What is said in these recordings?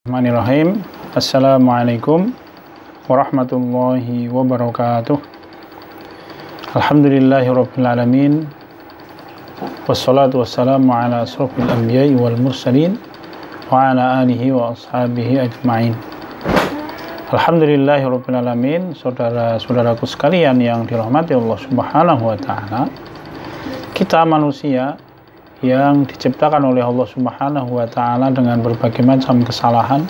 Bismillahirrahmanirrahim. Assalamualaikum warahmatullahi wabarakatuh. Alhamdulillahirabbil alamin. Wassalatu wassalamu ala asrofil anbiya'i wal mursalin wa ala alihi wa ashabihi ajma'in. Alhamdulillahirabbil alamin. Saudara-saudaraku sekalian yang dirahmati Allah Subhanahu wa taala, kita manusia yang diciptakan oleh Allah Subhanahu wa taala dengan berbagai macam kesalahan,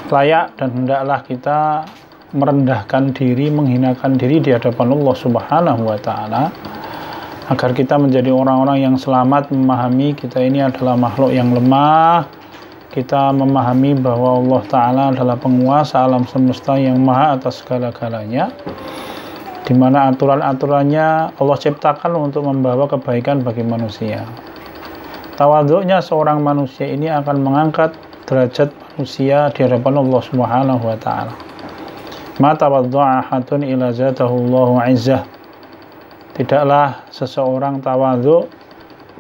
layak dan hendaklah kita merendahkan diri, menghinakan diri di hadapan Allah Subhanahu wa taala agar kita menjadi orang-orang yang selamat, memahami kita ini adalah makhluk yang lemah. Kita memahami bahwa Allah taala adalah penguasa alam semesta yang maha atas segala-galanya, di mana aturan-aturannya Allah ciptakan untuk membawa kebaikan bagi manusia. Tawaduknya seorang manusia ini akan mengangkat derajat manusia di hadapan Allah Subhanahu wa taala. Ma tawaddu'a ahadun ila zatahu Allahu 'izzah. Tidaklah seseorang tawaduk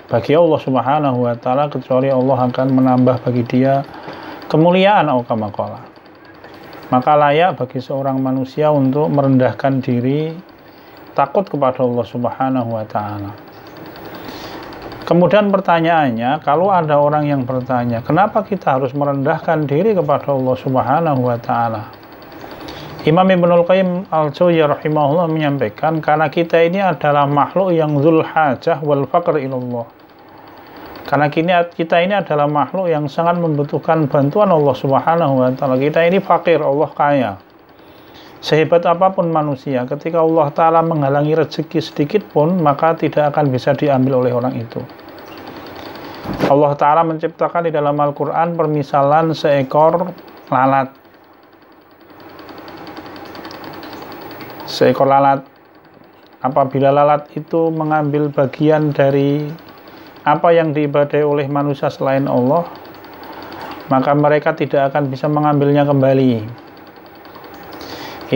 bagi Allah Subhanahu wa taala kecuali Allah akan menambah bagi dia kemuliaan atau kama qala. Maka layak bagi seorang manusia untuk merendahkan diri, takut kepada Allah Subhanahu wa taala. Kemudian pertanyaannya, kalau ada orang yang bertanya, kenapa kita harus merendahkan diri kepada Allah Subhanahu wa taala? Imam Ibnul Qayyim Al-Jauziyah rahimahullah menyampaikan, karena kita ini adalah makhluk yang dzul hajah wal faqr ilallah. Karena kita ini adalah makhluk yang sangat membutuhkan bantuan Allah Subhanahu wa taala. Kita ini fakir, Allah kaya. Sehebat apapun manusia, ketika Allah taala menghalangi rezeki sedikit pun, maka tidak akan bisa diambil oleh orang itu. Allah taala menciptakan di dalam Al-Qur'an permisalan seekor lalat. Seekor lalat, apabila lalat itu mengambil bagian dari apa yang diibadahi oleh manusia selain Allah, maka mereka tidak akan bisa mengambilnya kembali.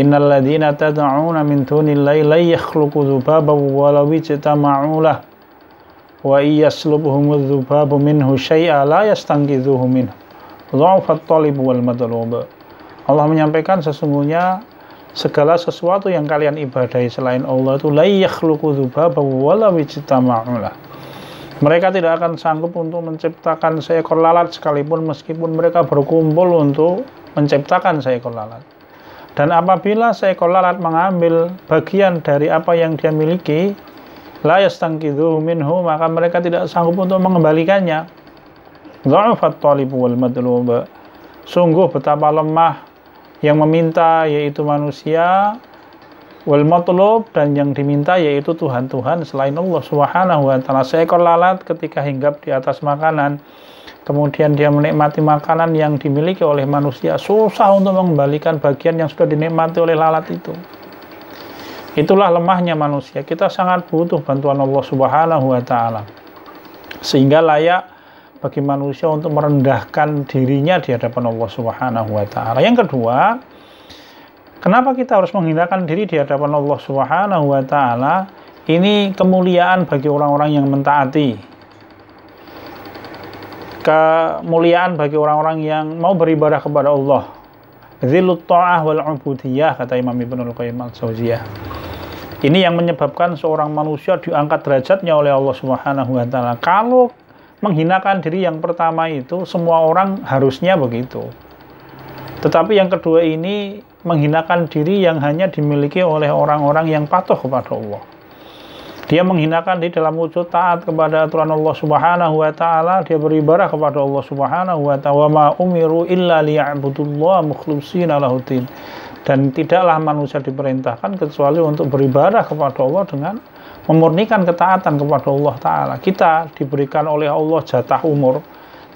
Innal ladzina tad'una min dunillahi la yakhluqu dzubaban walau ijtama'u lahu wa iyaslubhumudz dzubabu minhu syai'a la yastanqidhuhu minhu dha'fat talib wal matlub. Allah menyampaikan sesungguhnya segala sesuatu yang kalian ibadahi selain Allah itu la yakhluqu dzubaban walau ijtama'u lahu. Mereka tidak akan sanggup untuk menciptakan seekor lalat sekalipun meskipun mereka berkumpul untuk menciptakan seekor lalat. Dan apabila seekor lalat mengambil bagian dari apa yang dia miliki, la yastanqidhuhu minhu, maka mereka tidak sanggup untuk mengembalikannya. Dha'fat talib wal matlub. Sungguh betapa lemah yang meminta, yaitu manusia, wal matlub, dan yang diminta yaitu Tuhan-Tuhan selain Allah Subhanahu wa taala. Seekor lalat ketika hinggap di atas makanan, kemudian dia menikmati makanan yang dimiliki oleh manusia, susah untuk mengembalikan bagian yang sudah dinikmati oleh lalat itu. Itulah lemahnya manusia. Kita sangat butuh bantuan Allah Subhanahu wa taala, sehingga layak bagi manusia untuk merendahkan dirinya di hadapan Allah Subhanahu wa taala. Yang kedua, kenapa kita harus menghinakan diri di hadapan Allah Subhanahu wa taala? Ini kemuliaan bagi orang-orang yang mentaati. Kemuliaan bagi orang-orang yang mau beribadah kepada Allah. Dzillut ta'ah wal 'ubudiyah, kata Imam Ibnul Qayyim Al-Jauziyah. Ini yang menyebabkan seorang manusia diangkat derajatnya oleh Allah Subhanahu wa taala. Kalau menghinakan diri yang pertama itu semua orang harusnya begitu. Tetapi yang kedua ini menghinakan diri yang hanya dimiliki oleh orang-orang yang patuh kepada Allah. Dia menghinakan diri dalam wujud taat kepada aturan Allah Subhanahu wa taala, dia beribadah kepada Allah Subhanahu wa taala. Wa ma umiru illa liya'budullaha mukhlishina lahuddin. Dan tidaklah manusia diperintahkan kecuali untuk beribadah kepada Allah dengan memurnikan ketaatan kepada Allah taala. Kita diberikan oleh Allah jatah umur.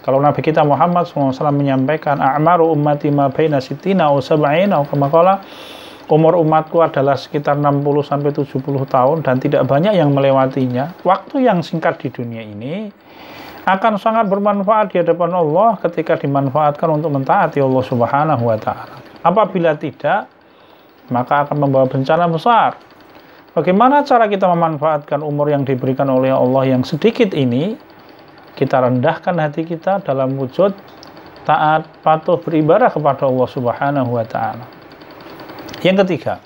Kalau Nabi kita Muhammad SAW menyampaikan, a'maru ummati ma baina sittina wa sab'ina, kama qala, umur umatku adalah sekitar 60-70 tahun dan tidak banyak yang melewatinya. Waktu yang singkat di dunia ini akan sangat bermanfaat di hadapan Allah ketika dimanfaatkan untuk mentaati Allah Subhanahu wa taala. Apabila tidak, maka akan membawa bencana besar. Bagaimana cara kita memanfaatkan umur yang diberikan oleh Allah yang sedikit ini? Kita rendahkan hati kita dalam wujud taat, patuh, beribadah kepada Allah Subhanahu wa taala. Yang ketiga,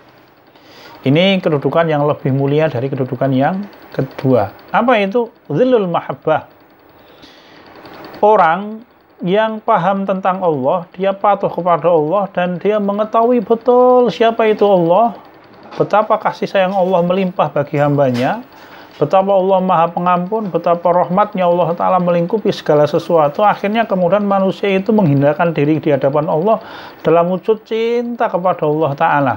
ini kedudukan yang lebih mulia dari kedudukan yang kedua. Apa itu? Zillul mahabbah. Orang yang paham tentang Allah, dia patuh kepada Allah, dan dia mengetahui betul siapa itu Allah, betapa kasih sayang Allah melimpah bagi hambanya, betapa Allah maha pengampun, betapa rahmatnya Allah Ta'ala melingkupi segala sesuatu. Akhirnya kemudian manusia itu menghindarkan diri di hadapan Allah dalam wujud cinta kepada Allah Ta'ala.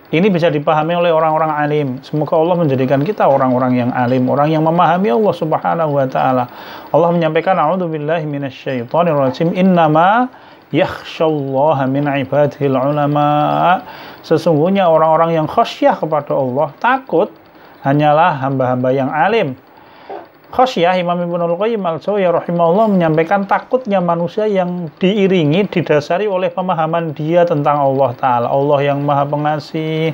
Ini bisa dipahami oleh orang-orang alim. Semoga Allah menjadikan kita orang-orang yang alim, orang yang memahami Allah Subhanahu wa taala. Allah menyampaikan, a'udzubillahi minasyaitonirrajim, innama yakhsyallaha min ibadihil ulama. Sesungguhnya orang-orang yang khasyah kepada Allah, takut, hanyalah hamba-hamba yang alim. Khasyah, Imam Ibnul Qayyim al-Jauziyah rahimahullah menyampaikan takutnya manusia yang diiringi, didasari oleh pemahaman dia tentang Allah Ta'ala. Allah yang maha pengasih,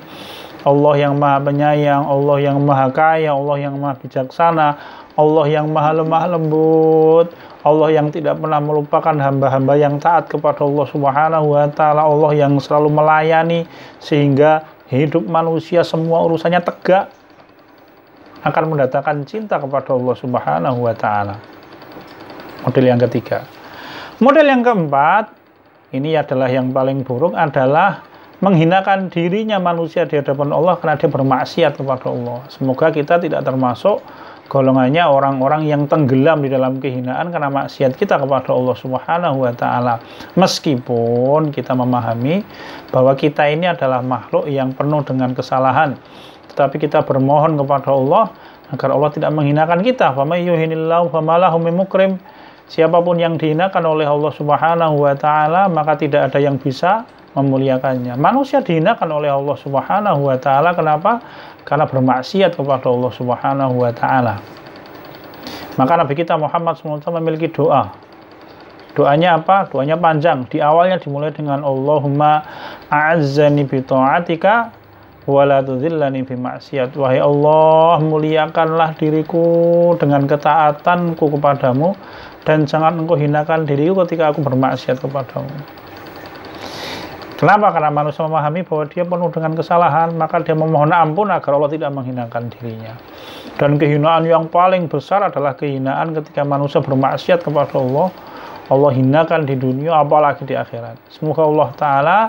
Allah yang maha penyayang, Allah yang maha kaya, Allah yang maha bijaksana, Allah yang maha lemah lembut, Allah yang tidak pernah melupakan hamba-hamba yang taat kepada Allah Subhanahu wa Ta'ala, Allah yang selalu melayani sehingga hidup manusia semua urusannya tegak, akan mendatangkan cinta kepada Allah Subhanahu wa taala. Model yang ketiga. Model yang keempat, ini adalah yang paling buruk, adalah menghinakan dirinya manusia di hadapan Allah karena dia bermaksiat kepada Allah. Semoga kita tidak termasuk golongannya orang-orang yang tenggelam di dalam kehinaan karena maksiat kita kepada Allah Subhanahu wa taala. Meskipun kita memahami bahwa kita ini adalah makhluk yang penuh dengan kesalahan, tetapi kita bermohon kepada Allah agar Allah tidak menghinakan kita. Fa may yuhinillahu famalahu min mukrim. Siapapun yang dihinakan oleh Allah Subhanahu wa taala, maka tidak ada yang bisa memuliakannya. Manusia dihinakan oleh Allah Subhanahu wa taala, kenapa? Karena bermaksiat kepada Allah Subhanahu wa taala. Maka Nabi kita Muhammad SAW memiliki doa. Doanya apa? Doanya panjang. Di awalnya dimulai dengan Allahumma a'azzani bi ta'atika wala tudzillani fi maksiat. Wahai Allah, muliakanlah diriku dengan ketaatanku kepadamu, dan jangan engkau hinakan diriku ketika aku bermaksiat kepadamu. Kenapa? Karena manusia memahami bahwa dia penuh dengan kesalahan, maka dia memohon ampun agar Allah tidak menghinakan dirinya. Dan kehinaan yang paling besar adalah kehinaan ketika manusia bermaksiat kepada Allah. Allah hinakan di dunia, apalagi di akhirat. Semoga Allah Ta'ala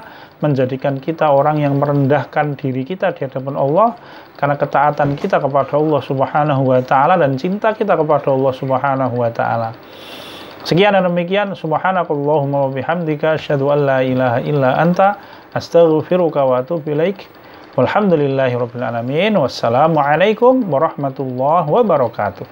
menjadikan kita orang yang merendahkan diri kita di hadapan Allah karena ketaatan kita kepada Allah Subhanahu wa Ta'ala dan cinta kita kepada Allah Subhanahu wa Ta'ala. Sekian dan demikian. Subhanakallahumma wa bihamdika asyhadu an la ilaha illa anta astaghfiruka wa atubu ilaik. Walhamdulillahirabbil alamin. Wassalamualaikum warahmatullahi wabarakatuh.